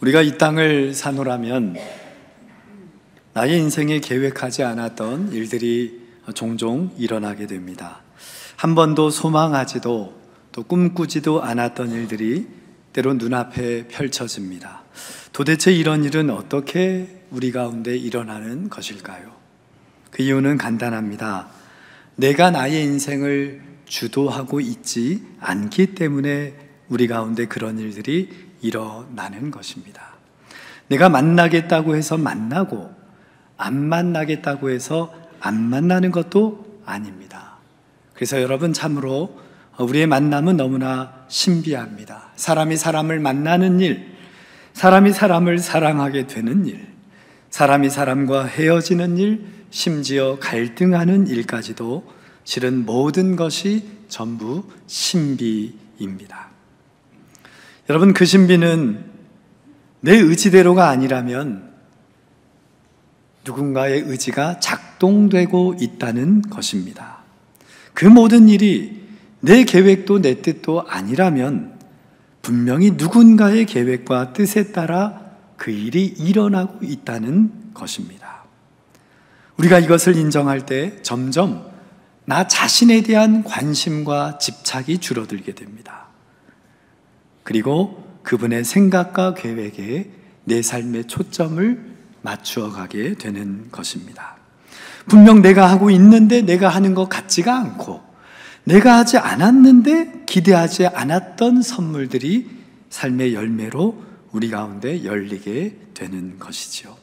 우리가 이 땅을 사노라면 나의 인생에 계획하지 않았던 일들이 종종 일어나게 됩니다. 한 번도 소망하지도 또 꿈꾸지도 않았던 일들이 때론 눈앞에 펼쳐집니다. 도대체 이런 일은 어떻게 우리 가운데 일어나는 것일까요? 그 이유는 간단합니다. 내가 나의 인생을 주도하고 있지 않기 때문에 우리 가운데 그런 일들이 일어나는 것입니다. 내가 만나겠다고 해서 만나고 안 만나겠다고 해서 안 만나는 것도 아닙니다. 그래서 여러분, 참으로 우리의 만남은 너무나 신비합니다. 사람이 사람을 만나는 일, 사람이 사람을 사랑하게 되는 일, 사람이 사람과 헤어지는 일, 심지어 갈등하는 일까지도 실은 모든 것이 전부 신비입니다. 여러분, 그 신비는 내 의지대로가 아니라면 누군가의 의지가 작동되고 있다는 것입니다. 그 모든 일이 내 계획도 내 뜻도 아니라면 분명히 누군가의 계획과 뜻에 따라 그 일이 일어나고 있다는 것입니다. 우리가 이것을 인정할 때 점점 나 자신에 대한 관심과 집착이 줄어들게 됩니다. 그리고 그분의 생각과 계획에 내 삶의 초점을 맞추어 가게 되는 것입니다. 분명 내가 하고 있는데 내가 하는 것 같지가 않고, 내가 하지 않았는데 기대하지 않았던 선물들이 삶의 열매로 우리 가운데 열리게 되는 것이지요.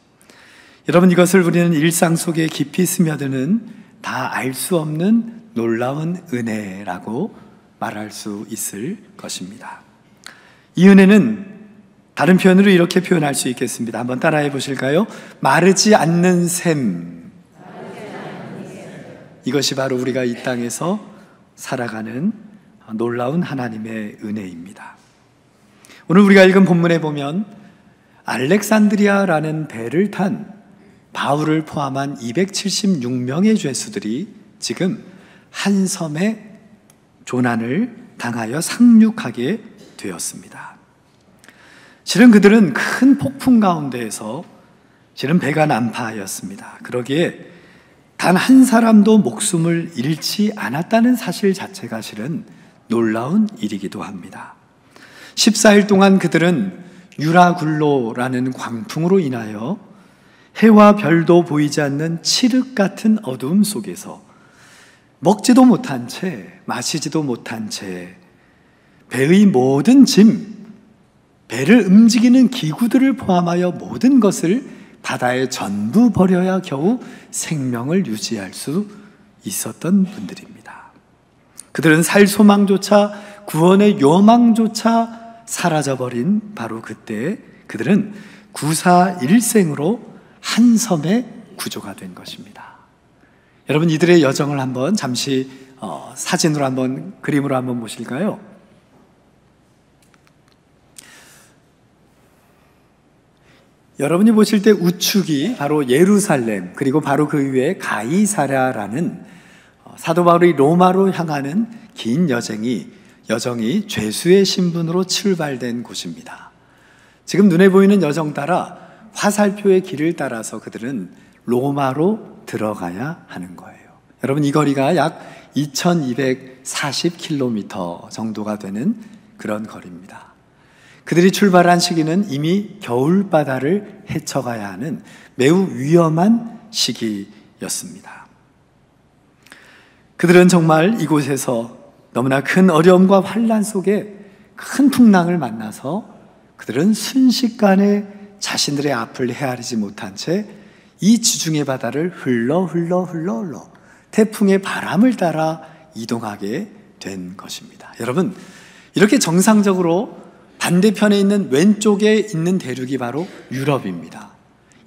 여러분, 이것을 우리는 일상 속에 깊이 스며드는 다 알 수 없는 놀라운 은혜라고 말할 수 있을 것입니다. 이 은혜는 다른 표현으로 이렇게 표현할 수 있겠습니다. 한번 따라해 보실까요? 마르지 않는 샘. 이것이 바로 우리가 이 땅에서 살아가는 놀라운 하나님의 은혜입니다. 오늘 우리가 읽은 본문에 보면 알렉산드리아라는 배를 탄 바울을 포함한 276명의 죄수들이 지금 한 섬에 조난을 당하여 상륙하게 되었습니다. 실은 그들은 큰 폭풍 가운데에서 실은 배가 난파하였습니다. 그러기에 단 한 사람도 목숨을 잃지 않았다는 사실 자체가 실은 놀라운 일이기도 합니다. 14일 동안 그들은 유라굴로라는 광풍으로 인하여 해와 별도 보이지 않는 칠흑 같은 어두움 속에서 먹지도 못한 채, 마시지도 못한 채 배의 모든 짐, 배를 움직이는 기구들을 포함하여 모든 것을 바다에 전부 버려야 겨우 생명을 유지할 수 있었던 분들입니다. 그들은 살 소망조차, 구원의 요망조차 사라져버린 바로 그때 그들은 구사일생으로 한 섬에 구조가 된 것입니다. 여러분, 이들의 여정을 한번 잠시 사진으로 한번, 그림으로 한번 보실까요? 여러분이 보실 때 우측이 바로 예루살렘, 그리고 바로 그 위에 가이사랴라는 사도 바울이 로마로 향하는 긴 여정이 죄수의 신분으로 출발된 곳입니다. 지금 눈에 보이는 여정 따라 화살표의 길을 따라서 그들은 로마로 들어가야 하는 거예요. 여러분, 이 거리가 약 2240km 정도가 되는 그런 거리입니다. 그들이 출발한 시기는 이미 겨울바다를 헤쳐가야 하는 매우 위험한 시기였습니다. 그들은 정말 이곳에서 너무나 큰 어려움과 환난 속에 큰 풍랑을 만나서 그들은 순식간에 자신들의 앞을 헤아리지 못한 채 이 지중해 바다를 흘러 태풍의 바람을 따라 이동하게 된 것입니다. 여러분, 이렇게 정상적으로 반대편에 있는 왼쪽에 있는 대륙이 바로 유럽입니다.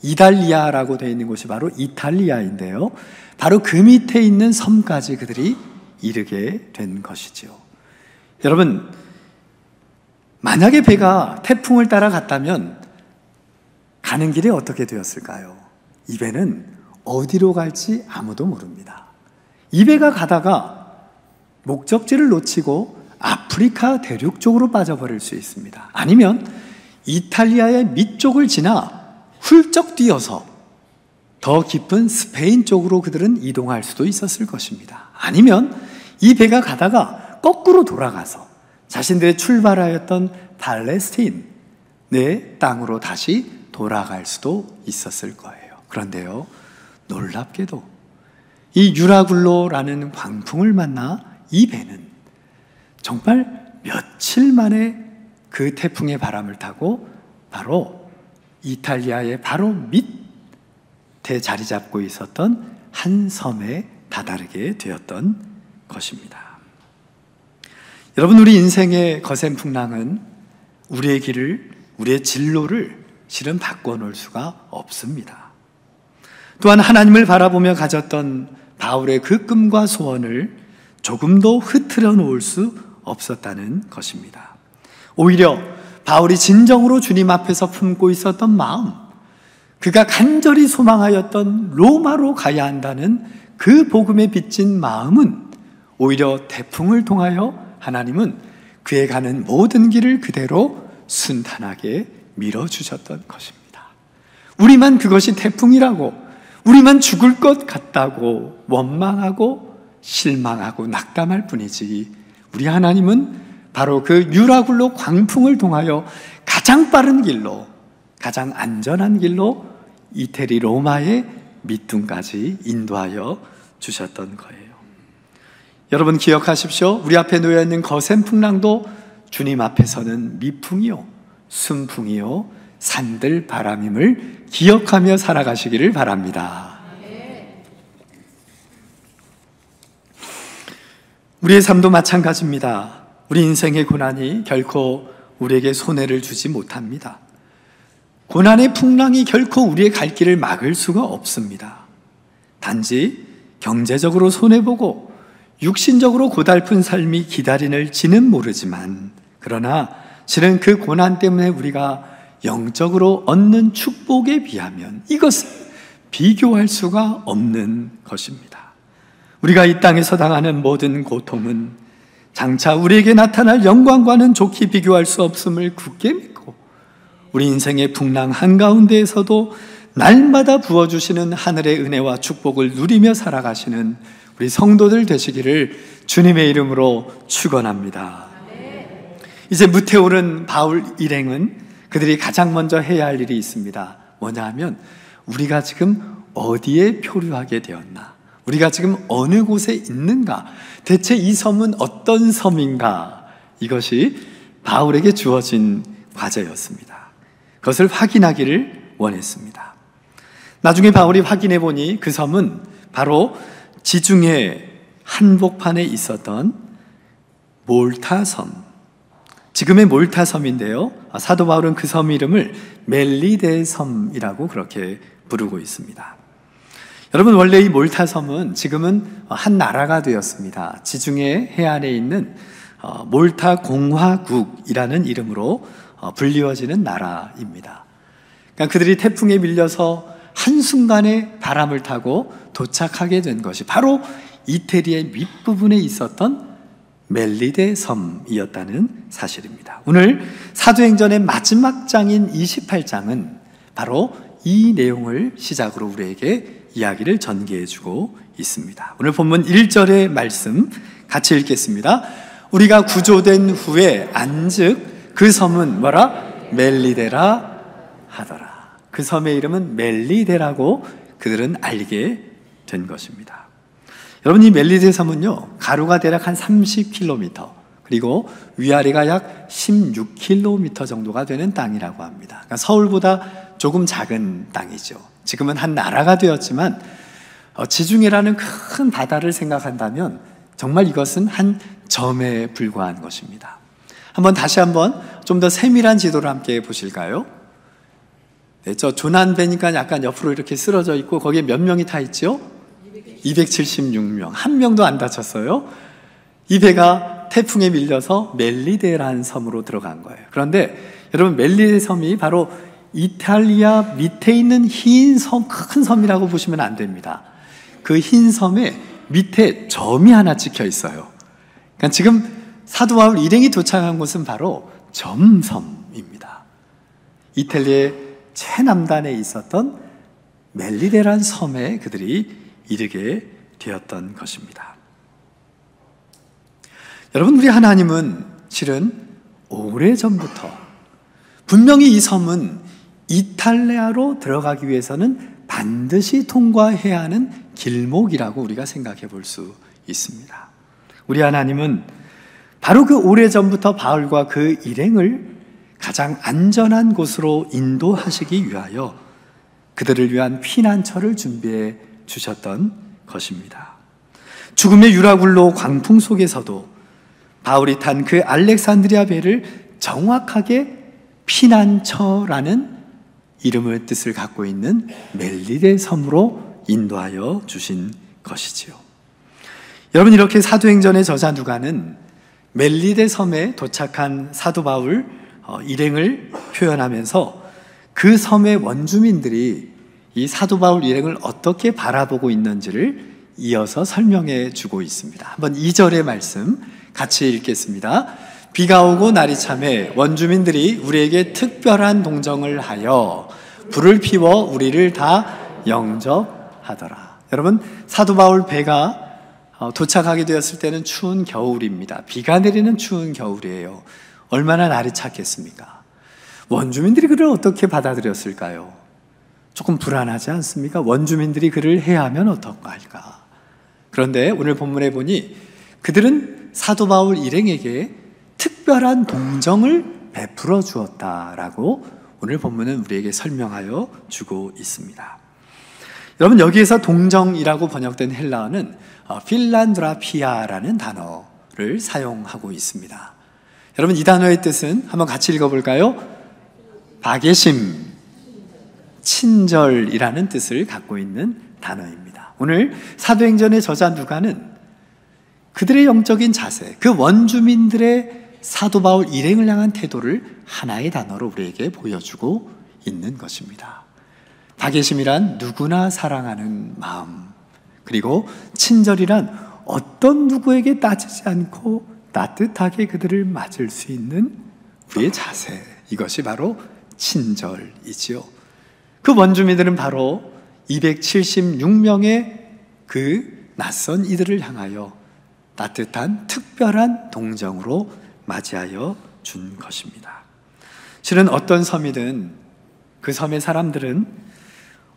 이달리아라고 되어 있는 곳이 바로 이탈리아인데요, 바로 그 밑에 있는 섬까지 그들이 이르게 된 것이죠. 여러분, 만약에 배가 태풍을 따라 갔다면 가는 길이 어떻게 되었을까요? 이 배는 어디로 갈지 아무도 모릅니다. 이 배가 가다가 목적지를 놓치고 아프리카 대륙 쪽으로 빠져버릴 수 있습니다. 아니면 이탈리아의 밑쪽을 지나 훌쩍 뛰어서 더 깊은 스페인 쪽으로 그들은 이동할 수도 있었을 것입니다. 아니면 이 배가 가다가 거꾸로 돌아가서 자신들의 출발하였던 팔레스타인의 땅으로 다시 돌아갈 수도 있었을 거예요. 그런데요, 놀랍게도 이 유라굴로라는 광풍을 만나 이 배는 정말 며칠 만에 그 태풍의 바람을 타고 바로 이탈리아의 바로 밑에 자리 잡고 있었던 한 섬에 다다르게 되었던 것입니다. 여러분, 우리 인생의 거센풍랑은 우리의 길을, 우리의 진로를 실은 바꿔놓을 수가 없습니다. 또한 하나님을 바라보며 가졌던 바울의 그 꿈과 소원을 조금도 흐트러 놓을 수 없었다는 것입니다. 오히려 바울이 진정으로 주님 앞에서 품고 있었던 마음, 그가 간절히 소망하였던 로마로 가야 한다는 그 복음에 빚진 마음은 오히려 태풍을 통하여 하나님은 그에 가는 모든 길을 그대로 순탄하게 밀어주셨던 것입니다. 우리만 그것이 태풍이라고, 우리만 죽을 것 같다고 원망하고 실망하고 낙담할 뿐이지, 우리 하나님은 바로 그 유라굴로 광풍을 통하여 가장 빠른 길로, 가장 안전한 길로 이태리 로마의 밑둥까지 인도하여 주셨던 거예요. 여러분 기억하십시오. 우리 앞에 놓여있는 거센 풍랑도 주님 앞에서는 미풍이요, 순풍이요, 산들 바람임을 기억하며 살아가시기를 바랍니다. 우리의 삶도 마찬가지입니다. 우리 인생의 고난이 결코 우리에게 손해를 주지 못합니다. 고난의 풍랑이 결코 우리의 갈 길을 막을 수가 없습니다. 단지 경제적으로 손해보고 육신적으로 고달픈 삶이 기다리는지는 모르지만, 그러나 실은 그 고난 때문에 우리가 영적으로 얻는 축복에 비하면 이것은 비교할 수가 없는 것입니다. 우리가 이 땅에서 당하는 모든 고통은 장차 우리에게 나타날 영광과는 좋게 비교할 수 없음을 굳게 믿고, 우리 인생의 풍랑 한가운데에서도 날마다 부어주시는 하늘의 은혜와 축복을 누리며 살아가시는 우리 성도들 되시기를 주님의 이름으로 축원합니다. 이제 무태오른 바울 일행은 그들이 가장 먼저 해야 할 일이 있습니다. 뭐냐 하면, 우리가 지금 어디에 표류하게 되었나, 우리가 지금 어느 곳에 있는가, 대체 이 섬은 어떤 섬인가, 이것이 바울에게 주어진 과제였습니다. 그것을 확인하기를 원했습니다. 나중에 바울이 확인해 보니 그 섬은 바로 지중해 한복판에 있었던 몰타섬, 지금의 몰타섬인데요, 사도 바울은 그 섬 이름을 멜리데 섬이라고 그렇게 부르고 있습니다. 여러분, 원래 이 몰타섬은 지금은 한 나라가 되었습니다. 지중해 해안에 있는 몰타 공화국이라는 이름으로 불리워지는 나라입니다. 그러니까 그들이 태풍에 밀려서 한순간에 바람을 타고 도착하게 된 것이 바로 이태리의 밑부분에 있었던 멜리데 섬이었다는 사실입니다. 오늘 사도행전의 마지막 장인 28장은 바로 이 내용을 시작으로 우리에게 이야기를 전개해주고 있습니다. 오늘 본문 1절의 말씀 같이 읽겠습니다. 우리가 구조된 후에 안즉 그 섬은 뭐라? 멜리데라 하더라. 그 섬의 이름은 멜리데라고 그들은 알게 된 것입니다. 여러분, 이 멜리데 섬은요, 가로가 대략 한 30km, 그리고 위아래가 약 16km 정도가 되는 땅이라고 합니다. 그러니까 서울보다 조금 작은 땅이죠. 지금은 한 나라가 되었지만 지중해라는 큰 바다를 생각한다면 정말 이것은 한 점에 불과한 것입니다. 다시 한번 좀 더 세밀한 지도를 함께 보실까요? 네, 저 조난배니까 약간 옆으로 이렇게 쓰러져 있고 거기에 몇 명이 타 있죠? 276명. 한 명도 안 다쳤어요. 이 배가 태풍에 밀려서 멜리데라는 섬으로 들어간 거예요. 그런데 여러분, 멜리데 섬이 바로 이탈리아 밑에 있는 흰 섬, 큰 섬이라고 보시면 안 됩니다. 그 흰 섬에 밑에 점이 하나 찍혀 있어요. 그러니까 지금 사도 바울 일행이 도착한 곳은 바로 점섬입니다. 이탈리아의 최남단에 있었던 멜리데란 섬에 그들이 이르게 되었던 것입니다. 여러분, 우리 하나님은 실은 오래전부터 분명히 이 섬은 이탈리아로 들어가기 위해서는 반드시 통과해야 하는 길목이라고 우리가 생각해 볼 수 있습니다. 우리 하나님은 바로 그 오래전부터 바울과 그 일행을 가장 안전한 곳으로 인도하시기 위하여 그들을 위한 피난처를 준비해 주셨던 것입니다. 죽음의 유라굴로 광풍 속에서도 바울이 탄 그 알렉산드리아 배를 정확하게 피난처라는 이름의 뜻을 갖고 있는 멜리데 섬으로 인도하여 주신 것이지요. 여러분, 이렇게 사도행전의 저자 누가는 멜리데 섬에 도착한 사도 바울 일행을 표현하면서 그 섬의 원주민들이 이 사도 바울 일행을 어떻게 바라보고 있는지를 이어서 설명해 주고 있습니다. 한번 2절의 말씀 같이 읽겠습니다. 비가 오고 날이 차매 원주민들이 우리에게 특별한 동정을 하여 불을 피워 우리를 다 영접하더라. 여러분, 사도 바울 배가 도착하게 되었을 때는 추운 겨울입니다. 비가 내리는 추운 겨울이에요. 얼마나 날이 찼겠습니까? 원주민들이 그를 어떻게 받아들였을까요? 조금 불안하지 않습니까? 원주민들이 그를 해하면 어떨까? 그런데 오늘 본문에 보니 그들은 사도 바울 일행에게 특별한 동정을 베풀어 주었다라고 오늘 본문은 우리에게 설명하여 주고 있습니다. 여러분, 여기에서 동정이라고 번역된 헬라어는 필란드라피아라는 단어를 사용하고 있습니다. 여러분, 이 단어의 뜻은 한번 같이 읽어볼까요? 박예심, 친절이라는 뜻을 갖고 있는 단어입니다. 오늘 사도행전의 저자 누가는 그들의 영적인 자세, 그 원주민들의 사도 바울 일행을 향한 태도를 하나의 단어로 우리에게 보여주고 있는 것입니다. 박예심이란 누구나 사랑하는 마음, 그리고 친절이란 어떤 누구에게 따지지 않고 따뜻하게 그들을 맞을 수 있는 우리의 자세, 이것이 바로 친절이지요. 그 원주민들은 바로 276명의 그 낯선 이들을 향하여 따뜻한 특별한 동정으로 맞이하여 준 것입니다. 실은 어떤 섬이든 그 섬의 사람들은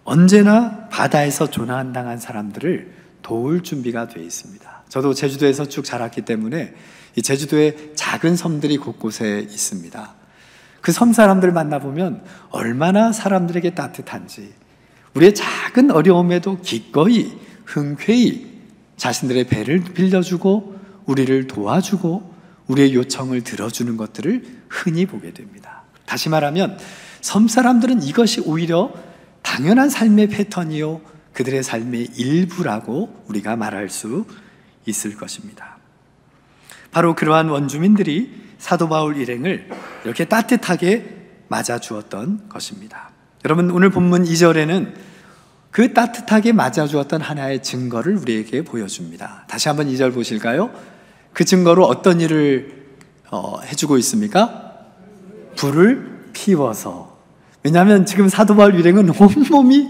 언제나 바다에서 조난당한 사람들을 도울 준비가 되어 있습니다. 저도 제주도에서 쭉 자랐기 때문에 이 제주도에 작은 섬들이 곳곳에 있습니다. 그 섬 사람들 만나보면 얼마나 사람들에게 따뜻한지, 우리의 작은 어려움에도 기꺼이 흔쾌히 자신들의 배를 빌려주고 우리를 도와주고 우리의 요청을 들어주는 것들을 흔히 보게 됩니다. 다시 말하면 섬 사람들은 이것이 오히려 당연한 삶의 패턴이요, 그들의 삶의 일부라고 우리가 말할 수 있을 것입니다. 바로 그러한 원주민들이 사도 바울 일행을 이렇게 따뜻하게 맞아주었던 것입니다. 여러분, 오늘 본문 2절에는 그 따뜻하게 맞아주었던 하나의 증거를 우리에게 보여줍니다. 다시 한번 2절 보실까요? 그 증거로 어떤 일을 해주고 있습니까? 불을 피워서. 왜냐하면 지금 사도 바울 일행은 온몸이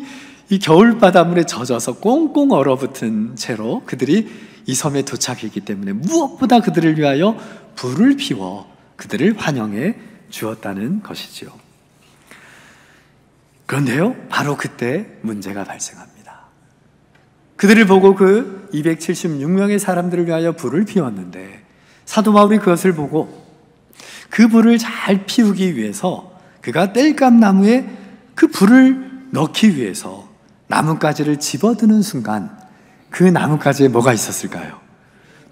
이 겨울바닷물에 젖어서 꽁꽁 얼어붙은 채로 그들이 이 섬에 도착했기 때문에 무엇보다 그들을 위하여 불을 피워 그들을 환영해 주었다는 것이지요. 그런데요, 바로 그때 문제가 발생합니다. 그들을 보고 그 276명의 사람들을 위하여 불을 피웠는데 사도 바울이 그것을 보고 그 불을 잘 피우기 위해서 그가 땔감나무에 그 불을 넣기 위해서 나뭇가지를 집어드는 순간 그 나뭇가지에 뭐가 있었을까요?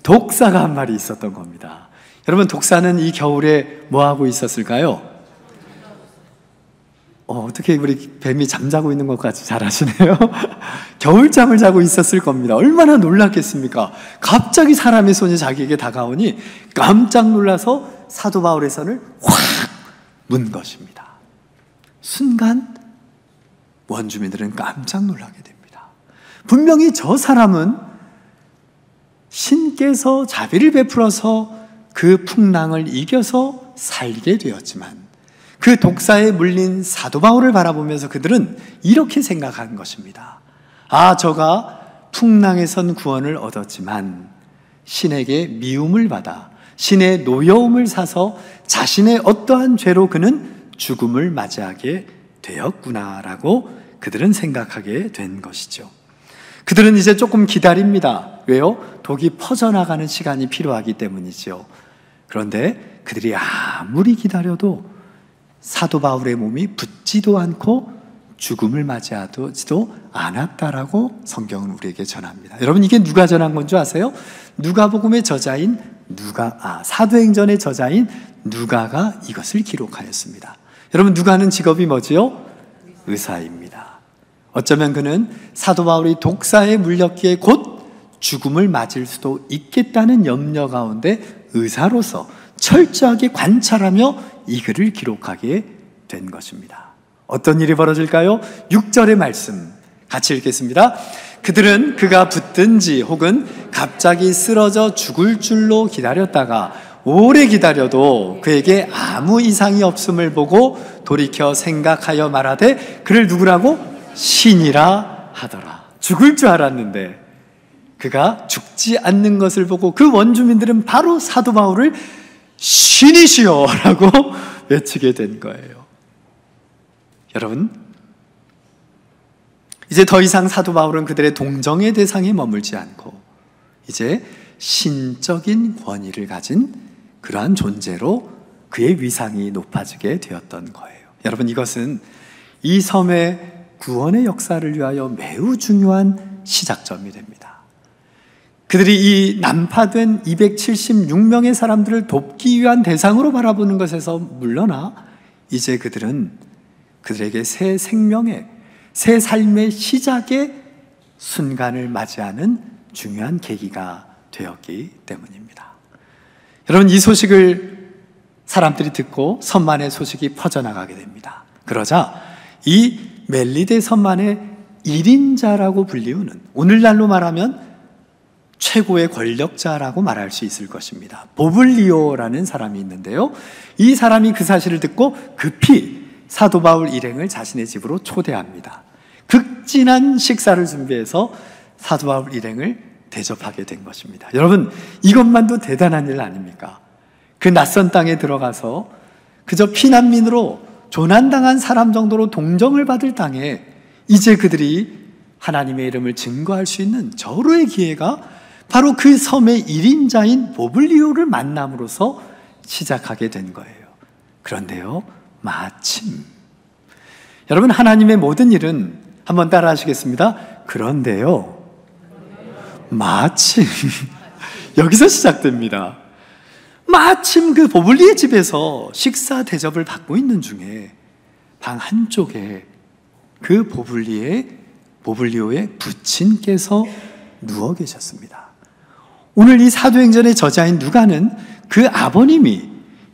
독사가 한 마리 있었던 겁니다. 여러분, 독사는 이 겨울에 뭐하고 있었을까요? 어떻게 우리 뱀이 잠자고 있는 것 같이 잘 아시네요. 겨울잠을 자고 있었을 겁니다. 얼마나 놀랐겠습니까? 갑자기 사람의 손이 자기에게 다가오니 깜짝 놀라서 사도 바울의 손을 확 문 것입니다. 순간 원주민들은 깜짝 놀라게 됩니다. 분명히 저 사람은 신께서 자비를 베풀어서 그 풍랑을 이겨서 살게 되었지만 그 독사에 물린 사도 바울을 바라보면서 그들은 이렇게 생각한 것입니다. 아, 저가 풍랑에선 구원을 얻었지만 신에게 미움을 받아 신의 노여움을 사서 자신의 어떠한 죄로 그는 죽음을 맞이하게 되었구나라고 그들은 생각하게 된 것이죠. 그들은 이제 조금 기다립니다. 왜요? 독이 퍼져나가는 시간이 필요하기 때문이죠. 그런데 그들이 아무리 기다려도 사도 바울의 몸이 붙지도 않고 죽음을 맞이하지도 않았다라고 성경은 우리에게 전합니다. 여러분, 이게 누가 전한 건 줄 아세요? 누가복음의 저자인 사도행전의 저자인 누가가 이것을 기록하였습니다. 여러분, 누가는 직업이 뭐지요? 의사입니다. 어쩌면 그는 사도 바울이 독사에 물렸기에 곧 죽음을 맞을 수도 있겠다는 염려 가운데 의사로서 철저하게 관찰하며 이 글을 기록하게 된 것입니다. 어떤 일이 벌어질까요? 6절의 말씀 같이 읽겠습니다. 그들은 그가 붙든지 혹은 갑자기 쓰러져 죽을 줄로 기다렸다가 오래 기다려도 그에게 아무 이상이 없음을 보고 돌이켜 생각하여 말하되 그를 누구라고? 신이라 하더라. 죽을 줄 알았는데 그가 죽지 않는 것을 보고 그 원주민들은 바로 사도 바울을 신이시여 라고 외치게 된 거예요. 여러분, 이제 더 이상 사도 바울은 그들의 동정의 대상에 머물지 않고 이제 신적인 권위를 가진 그러한 존재로 그의 위상이 높아지게 되었던 거예요. 여러분, 이것은 이 섬의 구원의 역사를 위하여 매우 중요한 시작점이 됩니다. 그들이 이 난파된 276명의 사람들을 돕기 위한 대상으로 바라보는 것에서 물러나 이제 그들은 그들에게 새 생명의, 새 삶의 시작의 순간을 맞이하는 중요한 계기가 되었기 때문입니다. 여러분, 이 소식을 사람들이 듣고 섬만의 소식이 퍼져나가게 됩니다. 그러자 이 멜리데 섬만의 1인자라고 불리우는, 오늘날로 말하면 최고의 권력자라고 말할 수 있을 것입니다. 보블리오라는 사람이 있는데요, 이 사람이 그 사실을 듣고 급히 사도 바울 일행을 자신의 집으로 초대합니다. 극진한 식사를 준비해서 사도 바울 일행을 대접하게 된 것입니다. 여러분, 이것만도 대단한 일 아닙니까? 그 낯선 땅에 들어가서 그저 피난민으로 조난당한 사람 정도로 동정을 받을 땅에 이제 그들이 하나님의 이름을 증거할 수 있는 절호의 기회가 바로 그 섬의 1인자인 보블리오를 만남으로써 시작하게 된 거예요. 그런데요, 마침, 여러분, 하나님의 모든 일은 한번 따라 하시겠습니다. 그런데요, 마침 여기서 시작됩니다. 마침 그 보블리의 집에서 식사 대접을 받고 있는 중에 방 한쪽에 그 보블리오의 부친께서 누워 계셨습니다. 오늘 이 사도행전의 저자인 누가는 그 아버님이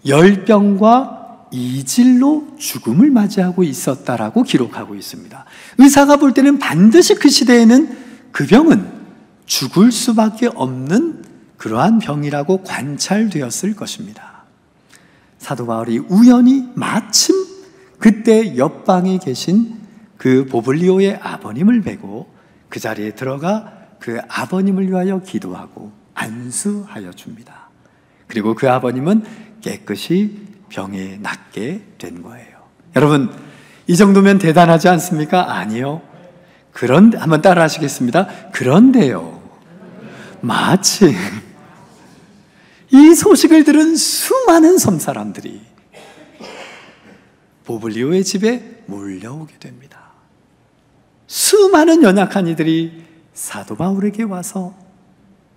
열병과 이질로 죽음을 맞이하고 있었다라고 기록하고 있습니다. 의사가 볼 때는 반드시 그 시대에는 그 병은 죽을 수밖에 없는 그러한 병이라고 관찰되었을 것입니다. 사도 바울이 우연히 마침 그때 옆방에 계신 그 보블리오의 아버님을 뵈고 그 자리에 들어가 그 아버님을 위하여 기도하고 안수하여 줍니다. 그리고 그 아버님은 깨끗이 병에 낫게 된 거예요. 여러분, 이 정도면 대단하지 않습니까? 아니요. 그런데 한번 따라 하시겠습니다. 그런데요, 마침 이 소식을 들은 수많은 섬 사람들이 보블리오의 집에 몰려오게 됩니다. 수많은 연약한 이들이 사도 바울에게 와서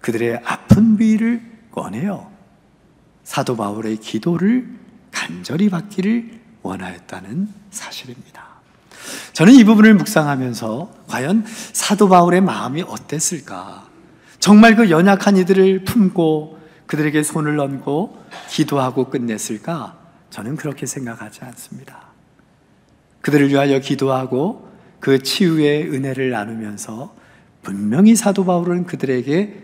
그들의 아픈 비위를 꺼내어 사도 바울의 기도를 간절히 받기를 원하였다는 사실입니다. 저는 이 부분을 묵상하면서 과연 사도 바울의 마음이 어땠을까? 정말 그 연약한 이들을 품고 그들에게 손을 얹고 기도하고 끝냈을까? 저는 그렇게 생각하지 않습니다. 그들을 위하여 기도하고 그 치유의 은혜를 나누면서 분명히 사도 바울은 그들에게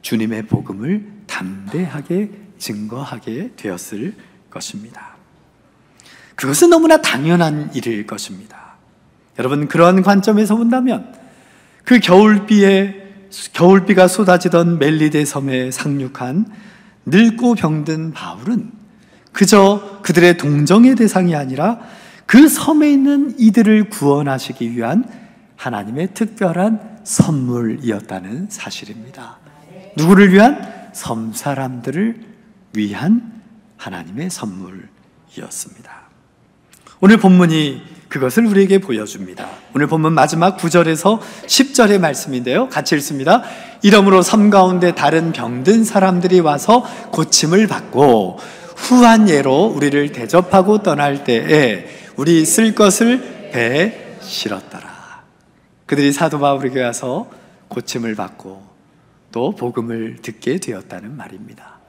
주님의 복음을 담대하게 증거하게 되었을 것입니다. 그것은 너무나 당연한 일일 것입니다. 여러분, 그러한 관점에서 본다면 그 겨울비가 쏟아지던 멜리데 섬에 상륙한 늙고 병든 바울은 그저 그들의 동정의 대상이 아니라 그 섬에 있는 이들을 구원하시기 위한 하나님의 특별한 선물이었다는 사실입니다. 누구를 위한? 섬 사람들을 위한 하나님의 선물이었습니다. 오늘 본문이 그것을 우리에게 보여줍니다. 오늘 본문 마지막 9절에서 10절의 말씀인데요, 같이 읽습니다. 이러므로 섬 가운데 다른 병든 사람들이 와서 고침을 받고 후한 예로 우리를 대접하고 떠날 때에 우리 쓸 것을 배에 실었더라. 그들이 사도 바울에게 가서 고침을 받고 또 복음을 듣게 되었다는 말입니다.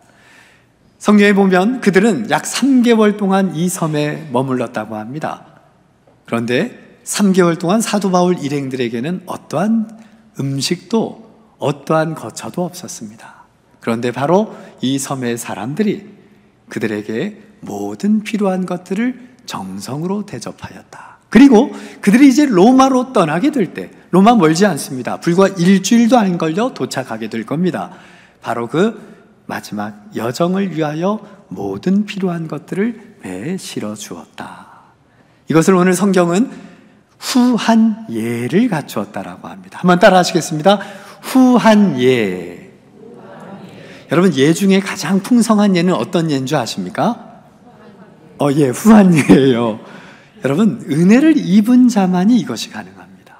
성경에 보면 그들은 약 3개월 동안 이 섬에 머물렀다고 합니다. 그런데 3개월 동안 사도 바울 일행들에게는 어떠한 음식도 어떠한 거처도 없었습니다. 그런데 바로 이 섬의 사람들이 그들에게 모든 필요한 것들을 정성으로 대접하였다. 그리고 그들이 이제 로마로 떠나게 될 때, 로마 멀지 않습니다. 불과 일주일도 안 걸려 도착하게 될 겁니다. 바로 그 마지막 여정을 위하여 모든 필요한 것들을 배에 실어 주었다. 이것을 오늘 성경은 후한 예를 갖추었다라고 합니다. 한번 따라 하시겠습니다. 후한 예. 여러분, 예 중에 가장 풍성한 예는 어떤 예인 줄 아십니까? 예, 후한 예예요. 여러분, 은혜를 입은 자만이 이것이 가능합니다.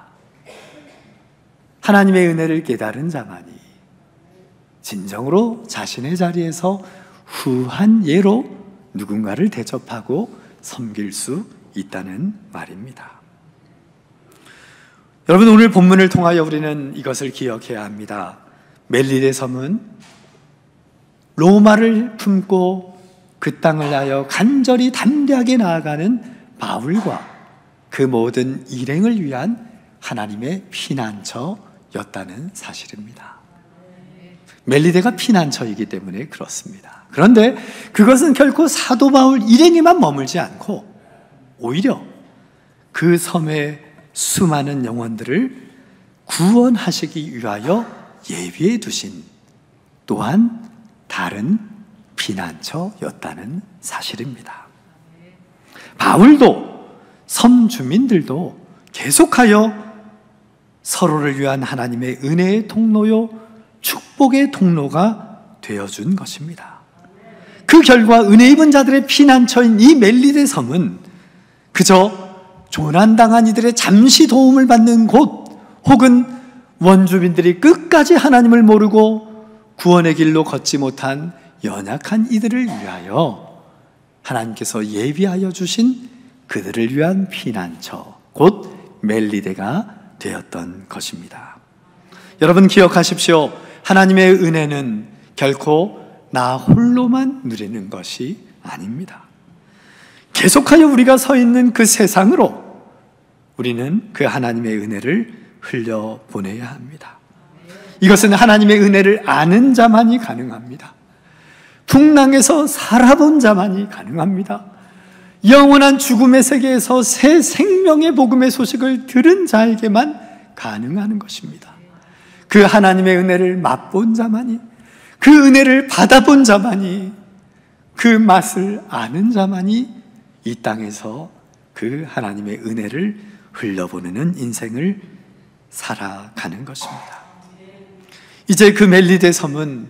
하나님의 은혜를 깨달은 자만이 진정으로 자신의 자리에서 후한 예로 누군가를 대접하고 섬길 수 있다는 말입니다. 여러분, 오늘 본문을 통하여 우리는 이것을 기억해야 합니다. 멜리데 섬은 로마를 품고 그 땅을 위하여 간절히 담대하게 나아가는 바울과 그 모든 일행을 위한 하나님의 피난처였다는 사실입니다. 멜리데가 피난처이기 때문에 그렇습니다. 그런데 그것은 결코 사도 바울 일행에만 머물지 않고 오히려 그 섬의 수많은 영혼들을 구원하시기 위하여 예비해 두신 또한 다른 피난처였다는 사실입니다. 바울도 섬 주민들도 계속하여 서로를 위한 하나님의 은혜의 통로요, 축복의 통로가 되어준 것입니다. 그 결과 은혜 입은 자들의 피난처인 이 멜리데 섬은 그저 조난당한 이들의 잠시 도움을 받는 곳, 혹은 원주민들이 끝까지 하나님을 모르고 구원의 길로 걷지 못한 연약한 이들을 위하여 하나님께서 예비하여 주신 그들을 위한 피난처, 곧 멜리데가 되었던 것입니다. 여러분, 기억하십시오. 하나님의 은혜는 결코 나 홀로만 누리는 것이 아닙니다. 계속하여 우리가 서 있는 그 세상으로 우리는 그 하나님의 은혜를 흘려보내야 합니다. 이것은 하나님의 은혜를 아는 자만이 가능합니다. 풍랑에서 살아본 자만이 가능합니다. 영원한 죽음의 세계에서 새 생명의 복음의 소식을 들은 자에게만 가능한 것입니다. 그 하나님의 은혜를 맛본 자만이, 그 은혜를 받아본 자만이, 그 맛을 아는 자만이 이 땅에서 그 하나님의 은혜를 흘려보내는 인생을 살아가는 것입니다. 이제 그 멜리데 섬은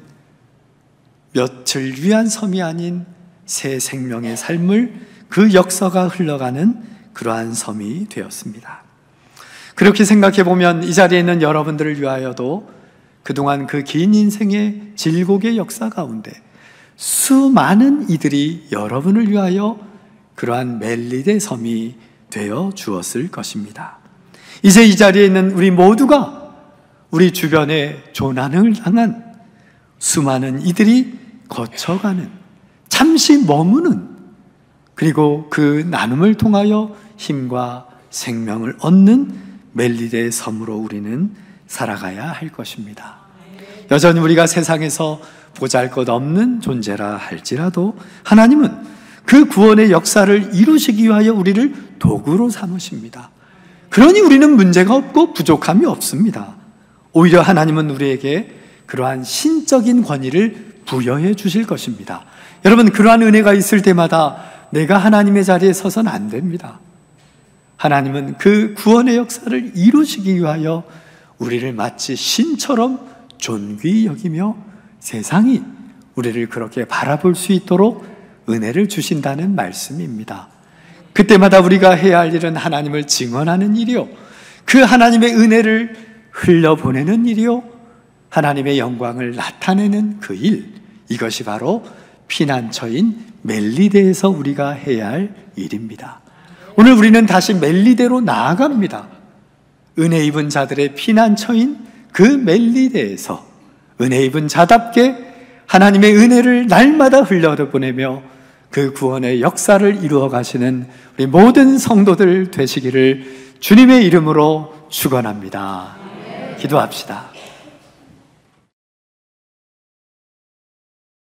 며칠 위한 섬이 아닌 새 생명의 삶을 그 역사가 흘러가는 그러한 섬이 되었습니다. 그렇게 생각해 보면 이 자리에 있는 여러분들을 위하여도 그동안 그 긴 인생의 질곡의 역사 가운데 수많은 이들이 여러분을 위하여 그러한 멜리데 섬이 되어 주었을 것입니다. 이제 이 자리에 있는 우리 모두가 우리 주변에 조난을 당한 수많은 이들이 거쳐가는, 잠시 머무는, 그리고 그 나눔을 통하여 힘과 생명을 얻는 멜리데 섬으로 우리는 살아가야 할 것입니다. 여전히 우리가 세상에서 보잘것없는 존재라 할지라도 하나님은 그 구원의 역사를 이루시기 위하여 우리를 도구로 삼으십니다. 그러니 우리는 문제가 없고 부족함이 없습니다. 오히려 하나님은 우리에게 그러한 신적인 권위를 부여해 주실 것입니다. 여러분, 그러한 은혜가 있을 때마다 내가 하나님의 자리에 서서는 안 됩니다. 하나님은 그 구원의 역사를 이루시기 위하여 우리를 마치 신처럼 존귀히 여기며 세상이 우리를 그렇게 바라볼 수 있도록 은혜를 주신다는 말씀입니다. 그때마다 우리가 해야 할 일은 하나님을 증언하는 일이요, 그 하나님의 은혜를 흘려보내는 일이요, 하나님의 영광을 나타내는 그 일, 이것이 바로 피난처인 멜리데에서 우리가 해야 할 일입니다. 오늘 우리는 다시 멜리데로 나아갑니다. 은혜 입은 자들의 피난처인 그 멜리데에서 은혜 입은 자답게 하나님의 은혜를 날마다 흘려보내며 그 구원의 역사를 이루어 가시는 우리 모든 성도들 되시기를 주님의 이름으로 축원합니다. 기도합시다.